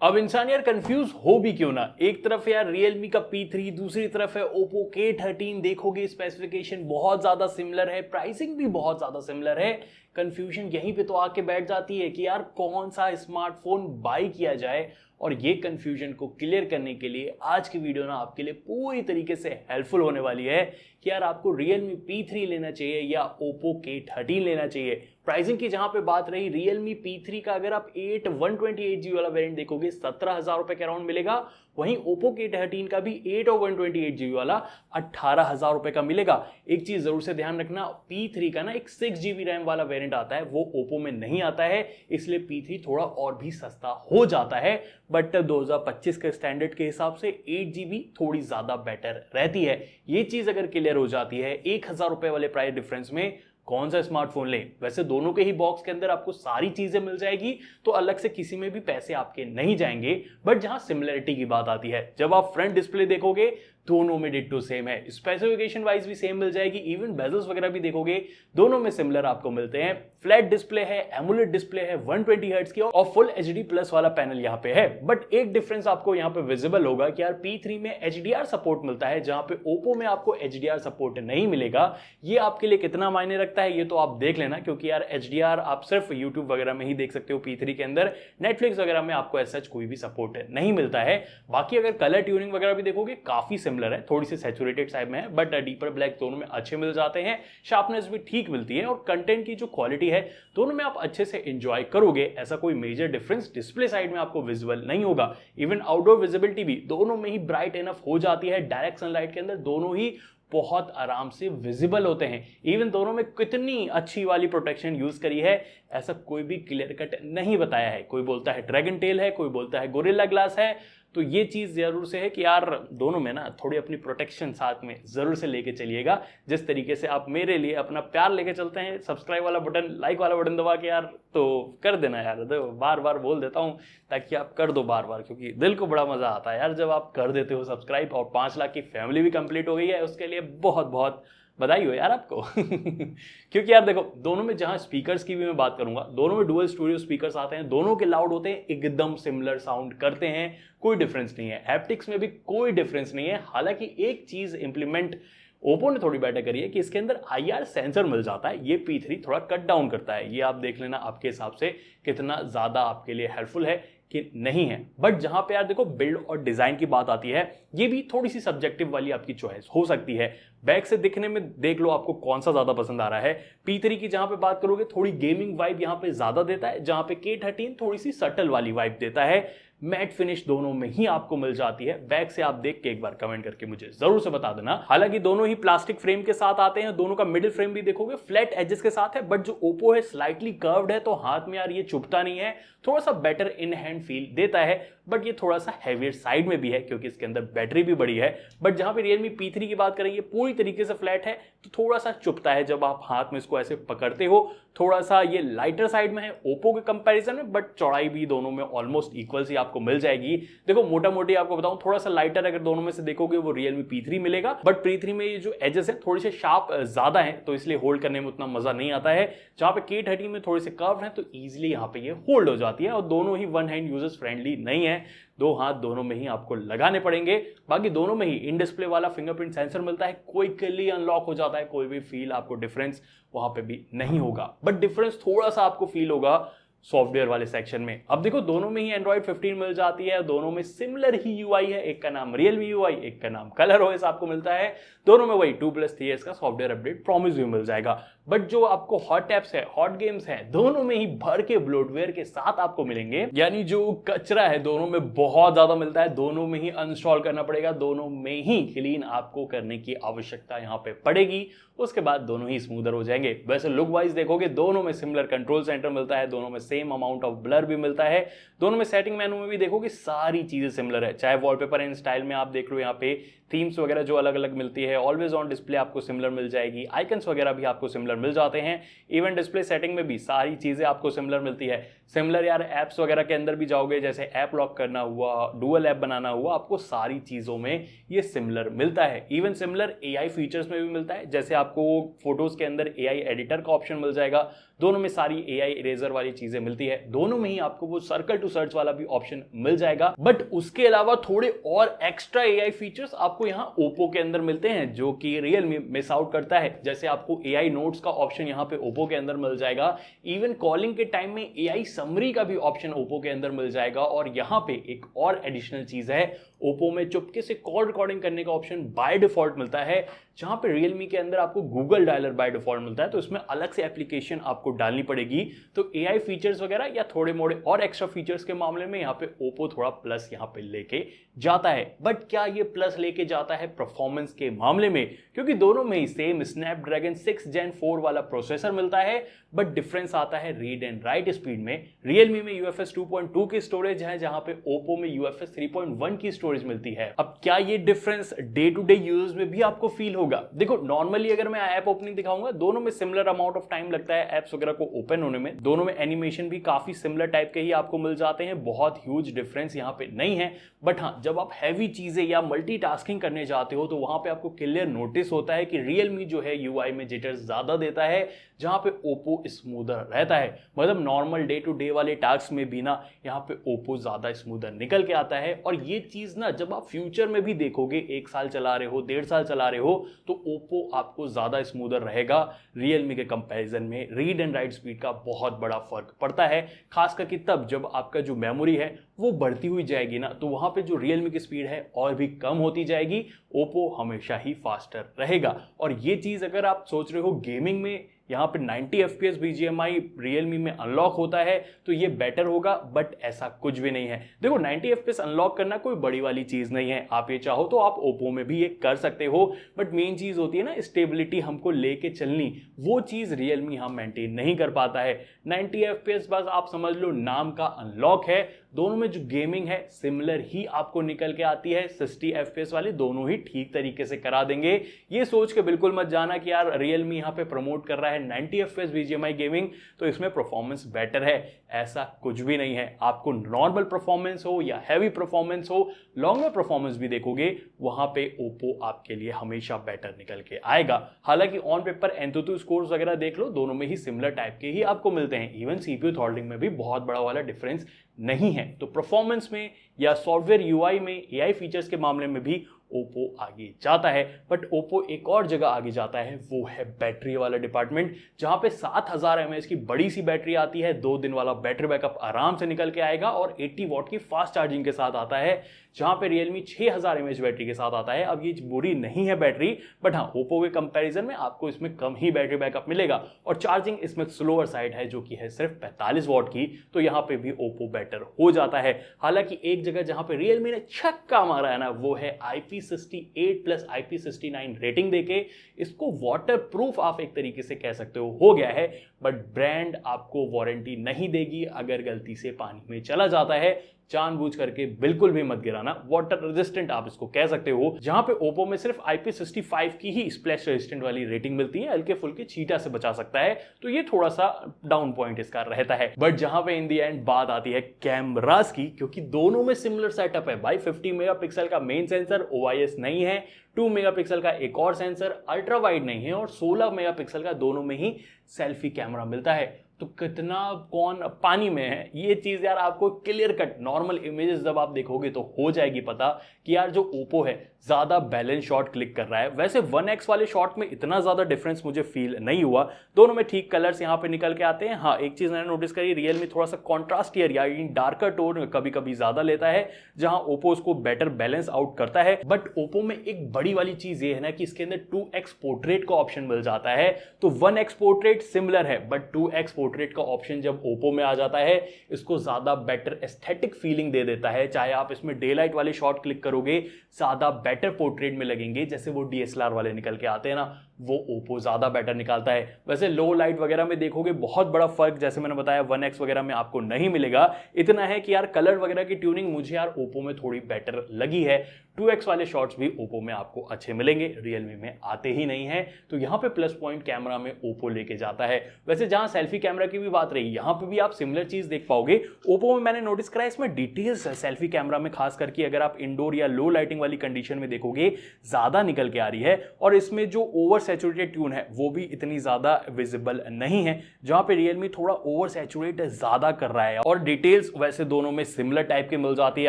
अब इंसान यार कंफ्यूज हो भी क्यों ना। एक तरफ यार Realme का P3, दूसरी तरफ है Oppo K13। देखोगे स्पेसिफिकेशन बहुत ज्यादा सिमिलर है, प्राइसिंग भी बहुत ज्यादा सिमिलर है। कंफ्यूजन यहीं पे तो आके बैठ जाती है कि यार कौन सा स्मार्टफोन बाय किया जाए। और ये कंफ्यूजन को क्लियर करने के लिए आज की वीडियो ना आपके लिए पूरी तरीके से हेल्पफुल होने वाली है कि यार आपको Realme P3 लेना चाहिए या Oppo K13 लेना चाहिए। प्राइसिंग की जहां पे बात रही, Realme P3 का अगर आप 128GB वाला वेरिएंट देखोगे 17,000 रुपए के अराउंड मिलेगा। वहीं Oppo K13 का भी 8 और 128GB वाला 18,000 रुपए का मिलेगा। एक चीज जरूर से ध्यान रखना, P3 का ना एक 6GB रैम वाला वेरिएंट आता है, वो Oppo में नहीं आता है, इसलिए P3 थोड़ा और भी सस्ता हो जाता है। बट 2025 के स्टैंडर्ड के हिसाब से 8GB थोड़ी ज्यादा बेटर रहती है। ये चीज अगर क्लियर हो जाती है, 1,000 रुपए वाले प्राइस डिफरेंस में कौन सा स्मार्टफोन लें। वैसे दोनों के ही बॉक्स के अंदर आपको सारी चीजें मिल जाएगी, तो अलग से किसी में भी पैसे आपके नहीं जाएंगे। बट जहां सिमिलरिटी की बात आती है, जब आप फ्रंट डिस्प्ले देखोगे दोनों में डिट्टो सेम है, स्पेसिफिकेशन वाइज भी सेम मिल जाएगी, इवन बेजल्स वगैरह भी देखोगे दोनों में सिमिलर आपको मिलते हैं। फ्लैट डिस्प्ले है, एमुलेट डिस्प्ले है 120 हर्ट्ज की और फुल HD प्लस वाला पैनल यहाँ पे है। बट एक डिफरेंस आपको यहाँ पे विजिबल होगा कि यार P3 में HDR सपोर्ट मिलता है, जहां पे Oppo में आपको HDR सपोर्ट नहीं मिलेगा। ये आपके लिए कितना मायने रखता है ये तो आप देख लेना, क्योंकि यार HDR आप सिर्फ YouTube वगैरह में ही देख सकते हो P3 के अंदर, नेटफ्लिक्स वगैरह में आपको ऐसा कोई भी सपोर्ट नहीं मिलता है। बाकी अगर कलर ट्यूनिंग वगैरह भी देखोगे काफी सिमिलर है, थोड़ी सी सैचुरेटेड साइड में है, बट डीपर ब्लैक दोनों में अच्छे मिल जाते हैं, शार्पनेस भी ठीक मिलती है और कंटेंट की जो क्वालिटी है दोनों में आप अच्छे से एंजॉय करोगे। ऐसा कोई मेजर डिफरेंस डिस्प्ले साइड में आपको विजिबल नहीं होगा। इवन आउटडोर विजिबिलिटी भी दोनों में ही ब्राइट इनफ हो जाती है, डायरेक्ट सनलाइट के अंदर दोनों ही बहुत आराम से विजिबल होते हैं। इवन दोनों में कितनी अच्छी वाली प्रोटेक्शन यूज करी है ऐसा कोई भी क्लियर कट नहीं बताया है। कोई बोलता है ड्रैगन टेल है, कोई बोलता है गोरिल्ला ग्लास है। तो ये चीज जरूर से है कि यार दोनों में ना थोड़ी अपनी प्रोटेक्शन साथ में जरूर से लेके चलिएगा। जिस तरीके से आप मेरे लिए अपना प्यार लेके चलते हैं, सब्सक्राइब वाला बटन, लाइक वाला बटन दबा के यार तो कर देना यार। बार बार बोल देता हूं ताकि आप कर दो बार बार, क्योंकि दिल को बड़ा मजा आता है यार जब आप कर देते हो सब्सक्राइब। और 5 लाख की फैमिली भी कंप्लीट हो गई है, उसके लिए बहुत बहुत बधाई हो यार आपको। क्योंकि यार देखो दोनों में, जहां स्पीकर्स की भी मैं बात करूंगा, दोनों में डुअल स्टूडियो स्पीकर्स आते हैं, दोनों के लाउड होते हैं, एकदम सिमिलर साउंड करते हैं, कोई डिफरेंस नहीं है। हैप्टिक्स में भी कोई डिफरेंस नहीं है। हालांकि एक चीज इंप्लीमेंट ओप्पो ने थोड़ी बेटर करी है कि इसके अंदर IR सेंसर मिल जाता है, ये P3 थोड़ा कट डाउन करता है। ये आप देख लेना आपके हिसाब से कितना ज्यादा आपके लिए हेल्पफुल है कि नहीं है। बट जहां पे यार देखो बिल्ड और डिजाइन की बात आती है, ये भी थोड़ी सी सब्जेक्टिव वाली आपकी चॉइस हो सकती है। बैक से दिखने में देख लो आपको कौन सा ज्यादा पसंद आ रहा है। P3 की जहां पे बात करोगे थोड़ी गेमिंग वाइब यहां पे ज्यादा देता है, जहां पे K13 थोड़ी सी सटल वाली वाइब देता है। मैट फिनिश दोनों में ही आपको मिल जाती है। बैक से आप देख के एक बार कमेंट करके मुझे जरूर से बता देना। हालांकि दोनों ही प्लास्टिक फ्रेम के साथ आते हैं, दोनों का मिडिल फ्रेम भी देखोगे फ्लैट एजेस के साथ है, बट जो ओप्पो है स्लाइटली कर्व्ड है, तो हाथ में यार ये चुभता नहीं है, थोड़ा सा बेटर इन हैंड फील देता है। बट ये थोड़ा सा हैवियर साइड में भी है क्योंकि इसके अंदर बैटरी भी बड़ी है। बट जहां पे Realme P3 की बात करें, ये पूरी तरीके से फ्लैट है, तो थोड़ा सा चुभता है जब आप हाथ में इसको ऐसे पकड़ते हो। थोड़ा सा ये लाइटर साइड में है ओप्पो के कंपैरिजन में, बट चौड़ाई भी दोनों में ऑलमोस्ट इक्वल सी आपको मिल जाएगी। देखो मोटा मोटी आपको बताऊं, थोड़ा सा लाइटर अगर दोनों में से देखोगे वो Realme P3 मिलेगा, बट P3 में ये जो एजेस है थोड़े से शार्प ज्यादा है, तो इसलिए होल्ड करने में उतना मजा नहीं आता है। जहां पे K13 में थोड़े से कर्व है, तो ईजिली यहाँ पे ये होल्ड हो जाती है। और दोनों ही वन हैंड यूजर्स फ्रेंडली नहीं है, 2 हाथ दोनों में ही आपको लगाने पड़ेंगे। बाकी दोनों में ही इन डिस्प्ले वाला फिंगरप्रिंट सेंसर मिलता है, क्विकली अनलॉक हो जाता है, कोई भी फील आपको डिफरेंस वहां पे भी नहीं होगा। बट डिफरेंस थोड़ा सा आपको फील होगा सॉफ्टवेयर वाले सेक्शन में। अब देखो दोनों में ही Android 15 मिल जाती है, दोनों में सिमिलर ही UI है, एक का नाम Realme UI, एक का नाम ColorOS आपको मिलता है। दोनों में वही 2+3 years का सॉफ्टवेयर अपडेट प्रॉमिस भी मिल जाएगा। बट जो आपको हॉट एप्स है, हॉट गेम्स है, दोनों में ही भर के ब्लोटवेयर के साथ आपको मिलेंगे। यानी जो कचरा है दोनों में बहुत ज्यादा मिलता है, दोनों में ही अनइंस्टॉल करना पड़ेगा, दोनों में ही क्लीन आपको करने की आवश्यकता यहाँ पे पड़ेगी। उसके बाद दोनों ही स्मूदर हो जाएंगे। वैसे लुक वाइज देखोगे दोनों में सिमिलर कंट्रोल सेंटर मिलता है, दोनों में सेम अमाउंट ऑफ ब्लर भी मिलता है, दोनों में सेटिंग मेनू में भी देखोगे सारी चीजें सिमिलर है। चाहे वॉलपेपर एंड स्टाइल में आप देख लो, यहाँ पे थीम्स वगैरह जो अलग अलग मिलती है, ऑलवेज ऑन डिस्प्ले आपको सिमिलर मिल जाएगी, आइकन्स वगैरह भी आपको सिमिलर मिल जाते हैं। इवन डिस्प्ले सेटिंग में भी सारी चीजें आपको सिमिलर मिलती है। सिमिलर यार ऐप्स वगैरह के अंदर भी जाओगे, जैसे ऐप लॉक करना हुआ, डुअल ऐप बनाना हुआ, आपको सारी चीज़ों में ये सिमिलर मिलता है। इवन सिमिलर एआई फीचर्स में भी मिलता है, जैसे आपको फोटोज़ के अंदर एआई एडिटर का ऑप्शन मिल जाएगा, दोनों में सारी एआई इरेजर वाली चीज़ें मिलती है, दोनों में ही आपको वो सर्कल टू सर्च वाला भी ऑप्शन मिल जाएगा। बट उसके अलावा थोड़े और एक्स्ट्रा एआई फीचर्स आपको यहाँ ओप्पो के अंदर मिलते हैं, जो कि रियलमी मिस आउट करता है। जैसे आपको एआई नोट्स का ऑप्शन यहाँ पे ओप्पो के अंदर मिल जाएगा, इवन कॉलिंग के टाइम में एआई समरी का भी ऑप्शन ओप्पो के अंदर मिल जाएगा। और यहाँ पे एक और एडिशनल चीज है, ओप्पो में चुपके से कॉल रिकॉर्डिंग करने का ऑप्शन बाय डिफॉल्ट मिलता है, जहां पे रियलमी के अंदर आपको गूगल डायलर बाय डिफॉल्ट मिलता है, तो इसमें अलग से एप्लीकेशन आपको डालनी पड़ेगी। तो एआई फीचर्स वगैरह या थोड़े मोड़े और एक्स्ट्रा फीचर्स के मामले में यहाँ पे ओप्पो थोड़ा प्लस यहाँ पे लेके जाता है। बट क्या ये प्लस लेके जाता है परफॉर्मेंस के मामले में? क्योंकि दोनों में ही सेम स्नैपड्रैगन 6 Gen 4 वाला प्रोसेसर मिलता है, बट डिफरेंस आता है रीड एंड राइट स्पीड में। रियलमी में UFS 2.2 की स्टोरेज है, जहां पे ओप्पो में UFS 3.1 की स्टोरेज मिलती है। अब क्या ये difference day to day use में भी आपको फील होगा? देखो नॉर्मली अगर मैं ऐप ओपनिंग दिखाऊंगा, दोनों में सिमिलर अमाउंट ऑफ टाइम लगता है एप्स वगैरह को ओपन होने में, दोनों में एनिमेशन भी काफी सिमिलर टाइप के ही आपको मिल जाते हैं, बहुत ह्यूज डिफरेंस यहाँ पे नहीं है। बट हाँ, जब आप हैवी चीजें या मल्टीटास्किंग करने जाते हो तो वहां पे आपको क्लियर नोटिस होता है कि रियलमी जो है UI में जिटर्स ज्यादा देता है, जहां पे ओप्पो स्मूदर रहता है। मतलब नॉर्मल डे टू डे वाले टास्क में भी ना यहाँ पे ओप्पो ज्यादा स्मूदर निकल के आता है। और ये चीज ना जब आप फ्यूचर में भी देखोगे, 1 साल चला रहे हो, 1.5 साल चला रहे हो, तो ओप्पो आपको ज्यादा स्मूदर रहेगा रियलमी के कंपैरिजन में। रीड एंड राइट स्पीड का बहुत बड़ा फर्क पड़ता है, खास करके तब जब आपका जो मेमोरी है वो बढ़ती हुई जाएगी ना, तो वहां पे जो रियलमी की स्पीड है और भी कम होती जाएगी, ओप्पो हमेशा ही फास्टर रहेगा। और ये चीज अगर आप सोच रहे हो गेमिंग में यहाँ पे 90 FPS BGMI रियलमी में अनलॉक होता है तो ये बेटर होगा, बट ऐसा कुछ भी नहीं है। देखो 90 FPS अनलॉक करना कोई बड़ी वाली चीज नहीं है, आप ये चाहो तो आप ओप्पो में भी ये कर सकते हो, बट मेन चीज होती है ना स्टेबिलिटी हमको लेके चलनी, वो चीज रियलमी हम मेंटेन नहीं कर पाता है। 90 FPS बस आप समझ लो नाम का अनलॉक है। दोनों में जो गेमिंग है सिमिलर ही आपको निकल के आती है, 60 FPS वाले दोनों ही ठीक तरीके से करा देंगे। ये सोच के बिल्कुल मत जाना कि यार रियलमी यहाँ पे प्रमोट कर रहा है 90 FPS BGMI गेमिंग तो इसमें परफॉर्मेंस बेटर है, ऐसा कुछ भी नहीं है। आपको नॉर्मल परफॉर्मेंस हो या हैवी परफॉर्मेंस हो, लॉन्गर परफॉर्मेंस भी देखोगे, वहां पे ओप्पो आपके लिए हमेशा बेटर निकल के आएगा। हालांकि ऑन पेपर एंथुतु स्कोर्स वगैरह देख लो, दोनों में ही सिमिलर टाइप के ही आपको मिलते हैं। इवन CPU थ्रॉटलिंग में भी बहुत बड़ा वाला डिफरेंस नहीं है। तो परफॉर्मेंस में या सॉफ्टवेयर UI में, AI फीचर्स के मामले में भी ओप्पो आगे जाता है। बट ओप्पो एक और जगह आगे जाता है, वो है बैटरी वाला डिपार्टमेंट, जहां पे 7000 mAh की बड़ी सी बैटरी आती है, 2 दिन वाला बैटरी बैकअप आराम से निकल के आएगा और 80 वॉट की फास्ट चार्जिंग के साथ आता है, जहां पे रियलमी 6000 mAh बैटरी के साथ आता है। अब ये बुरी नहीं है बैटरी, बट हाँ ओप्पो के कंपैरिजन में आपको इसमें कम ही बैटरी बैकअप मिलेगा और चार्जिंग इसमें स्लोअर साइड है, जो कि है सिर्फ 45 वॉट की, तो यहाँ पे भी ओप्पो बेटर हो जाता है। हालांकि एक जगह जहां पे रियलमी ने छक्का मारा है ना, वो है IP68 प्लस IP69 रेटिंग देके। इसको वाटर प्रूफ आप एक तरीके से कह सकते हो गया है, बट ब्रांड आपको वारंटी नहीं देगी अगर गलती से पानी में चला जाता है। जानबूझ करके बिल्कुल भी मत गिराना, वाटर रेजिस्टेंट आप इसको कह सकते हो। जहां पे ओप्पो में सिर्फ IP65 की ही स्प्लैश रेजिस्टेंट वाली रेटिंग मिलती है, हल्के फुल्के छींटा से बचा सकता है, तो ये थोड़ा सा डाउन पॉइंट इसका रहता है। बट जहां पे इन दी एंड बात आती है कैमरास की, क्योंकि दोनों में सिमिलर सेटअप है भाई। 50 मेगापिक्सल का मेन सेंसर, OIS नहीं है, 2 मेगापिक्सल का एक और सेंसर, अल्ट्रा वाइड नहीं है, और 16 मेगापिक्सल का दोनों में ही सेल्फी कैमरा मिलता है। तो कितना कौन पानी में है, ये चीज यार आपको क्लियर कट नॉर्मल इमेजेस जब आप देखोगे तो हो जाएगी पता कि यार जो ओप्पो है ज्यादा बैलेंस शॉट क्लिक कर रहा है। वैसे 1x वाले शॉट में इतना ज्यादा डिफरेंस मुझे फील नहीं हुआ, दोनों में ठीक कलर्स यहाँ पे निकल के आते हैं। हाँ एक चीज मैंने नोटिस करी, रियलमी थोड़ा सा कॉन्ट्रास्ट एरिया डार्कर टोन कभी कभी ज्यादा लेता है, जहां ओप्पो उसको बेटर बैलेंस आउट करता है। बट ओप्पो में एक बड़ी वाली चीज ये है ना कि इसके अंदर 2x पोर्ट्रेट का ऑप्शन मिल जाता है। तो 1x पोर्ट्रेट सिमिलर है, बट 2x पोर्ट्रेट का ऑप्शन जब ओप्पो में आ जाता है, इसको ज्यादा बेटर एस्थेटिक फीलिंग दे देता है। चाहे आप इसमें डे लाइट वाले शॉट क्लिक करोगे, ज्यादा बेटर पोर्ट्रेट में लगेंगे, जैसे वो DSLR वाले निकल के आते हैं ना, वो ओप्पो ज्यादा बेटर निकालता है। वैसे लो लाइट वगैरह में देखोगे बहुत बड़ा फर्क, जैसे मैंने बताया 1x वगैरह में आपको नहीं मिलेगा। इतना है कि यार कलर वगैरह की ट्यूनिंग मुझे यार ओप्पो में थोड़ी बेटर लगी है। 2x वाले शॉट्स भी ओप्पो में आपको अच्छे मिलेंगे, रियलमी में आते ही नहीं है। तो यहाँ पे प्लस पॉइंट कैमरा में ओप्पो लेके जाता है। वैसे जहां सेल्फी कैमरा कैमरा की भी बात रही, यहाँ पे भी आप सिमिलर चीज देख पाओगे। ओप्पो में मैंने नोटिस करा इसमें डिटेल्स सेल्फी कैमरा में खास करके अगर आप इंडोर या लो लाइटिंग वाली कंडीशन में देखोगे ज्यादा निकल के आ रही है, और इसमें जो ओवर सैचुरेटेड ट्यून है वो भी इतनी ज्यादा विजिबल नहीं है, जहां पे रियलमी थोड़ा ओवर सैचुरेट ज्यादा कर रहा है। और डिटेल्स वैसे दोनों में सिमिलर टाइप की मिल जाती है,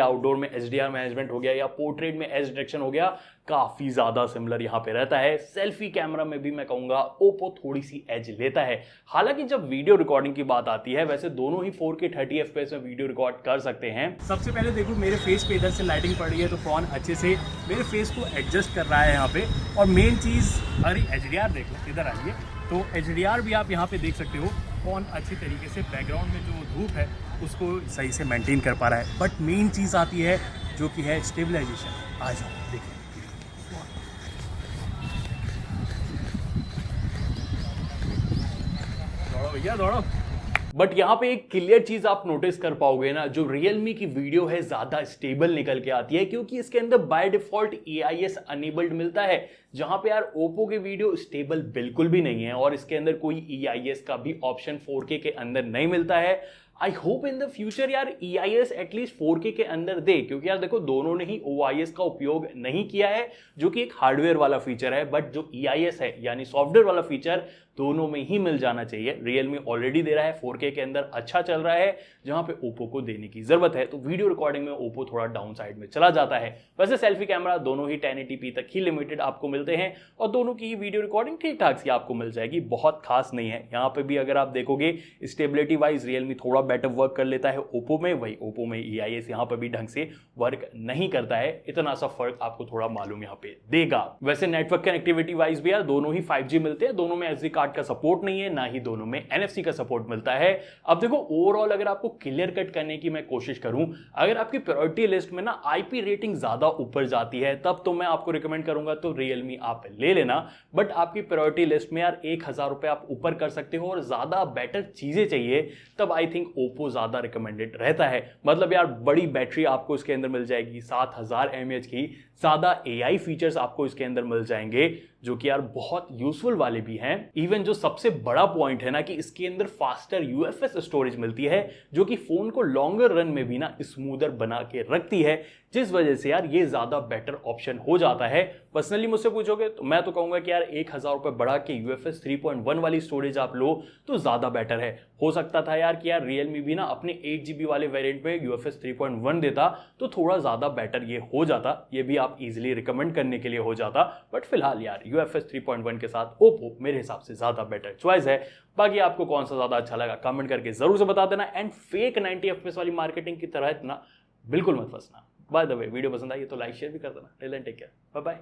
आउटडोर में एचडीआर मैनेजमेंट हो गया या पोर्ट्रेट में एज डिटेक्शन हो गया, काफी ज्यादा सिमिलर यहां पे रहता है। सेल्फी कैमरा में भी मैं कहूंगा ओप्पो थोड़ी सी एज लेता है। हालांकि जब वीडियो रिकॉर्डिंग की बात आती है वैसे दोनों ही 4K 30 FPS में वीडियो रिकॉर्ड कर सकते हैं। सबसे पहले देखो मेरे फेस पे इधर से लाइटिंग पड़ रही है तो फोन अच्छे से मेरे फेस को एडजस्ट कर रहा है यहाँ पे। और मेन चीज, अरे एचडीआर देखो, इधर आइए, तो एचडीआर भी आप यहाँ पे देख सकते हो, फोन अच्छी तरीके से बैकग्राउंड में जो धूप है उसको सही से मेंटेन कर पा रहा है। बट मेन चीज आती है जो कि है स्टेबलाइजेशन। आ जाओ देखिए, भैया दौड़ो। बट यहाँ पे एक क्लियर चीज आप नोटिस कर पाओगे ना, जो Realme की वीडियो है ज्यादा स्टेबल निकल के आती है, क्योंकि इसके अंदर बाय डिफॉल्ट AIS अनेबल्ड मिलता है, जहां पे यार ओप्पो की वीडियो स्टेबल बिल्कुल भी नहीं है, और इसके अंदर कोई EIS का भी ऑप्शन 4K के अंदर नहीं मिलता है। I hope in the future यार EIS एटलीस्ट 4K के अंदर दे, क्योंकि यार देखो दोनों ने ही OIS का उपयोग नहीं किया है, जो कि एक हार्डवेयर वाला फीचर है, बट जो EIS है यानी सॉफ्टवेयर वाला फीचर दोनों में ही मिल जाना चाहिए। Realme ऑलरेडी दे रहा है, 4K के अंदर अच्छा चल रहा है, जहां पे ओप्पो को देने की जरूरत है। तो वीडियो रिकॉर्डिंग में ओप्पो थोड़ा डाउन साइड में चला जाता है। वैसे सेल्फी कैमरा दोनों ही 1080p तक ही लिमिटेड आपको मिलते हैं, और दोनों की वीडियो रिकॉर्डिंग ठीक ठाक सी आपको मिल जाएगी, बहुत खास नहीं है। यहाँ पे भी अगर आप देखोगे स्टेबिलिटी वाइज Realme थोड़ा बेटर वर्क कर लेता है ओप्पो में, वही ओप्पो में EIS यहाँ पर भी ढंग से वर्क नहीं करता है। इतना सा फर्क आपको थोड़ा मालूम यहाँ पे देगा। वैसे नेटवर्क कनेक्टिविटी वाइज भी यार दोनों ही 5G मिलते हैं, दोनों में SD कार्ड का सपोर्ट नहीं है, ना ही दोनों में NFC का सपोर्ट मिलता है। अब देखो ओवरऑल अगर आपको क्लियर कट करने की मैं कोशिश करूं, अगर आपकी प्रायोरिटी लिस्ट में ना IP रेटिंग ज्यादा ऊपर जाती है तब तो मैं आपको रिकमेंड करूंगा तो Realme आप ले लेना। बट आपकी प्रायोरिटी लिस्ट में यार 1000 रुपए आप ऊपर कर सकते हो और ज्यादा बेटर चीजें चाहिए, तब आई थिंक ओप्पो ज्यादा रिकमेंडेड रहता है। मतलब यार बड़ी बैटरी आपको इसके अंदर मिल जाएगी 7000 mAh की, ज्यादा AI फीचर्स आपको इसके अंदर मिल जाएंगे जो कि यार बहुत यूजफुल वाले भी हैं। इवन जो सबसे बड़ा पॉइंट है ना कि इसके अंदर फास्टर UFS स्टोरेज मिलती है, जो कि फोन को लॉन्गर रन में भी ना स्मूदर बना के रखती है, जिस वजह से यार ये ज्यादा बेटर ऑप्शन हो जाता है। पर्सनली मुझसे पूछोगे तो मैं तो कहूंगा कि यार 1000 रुपए बढ़ा के UFS 3.1 वाली स्टोरेज आप लो तो ज्यादा बेटर है। हो सकता था यार कि यार Realme भी ना अपने 8GB वाले वेरिएंट में UFS 3.1 देता तो थोड़ा ज्यादा बेटर ये हो जाता, ये भी आप इजीली रिकमेंड करने के लिए हो जाता। बट फिलहाल यार UFS 3.1 के साथ ओप्पो मेरे हिसाब से ज्यादा बेटर चॉइस है। बाकी आपको कौन सा ज्यादा अच्छा लगा कमेंट करके जरूर से बता देना। एंड फेक 90 FPS वाली मार्केटिंग की तरह इतना बिल्कुल मत फंसना। बाय द वे वीडियो पसंद आई तो लाइक शेयर भी कर देना। Till then take care, bye bye.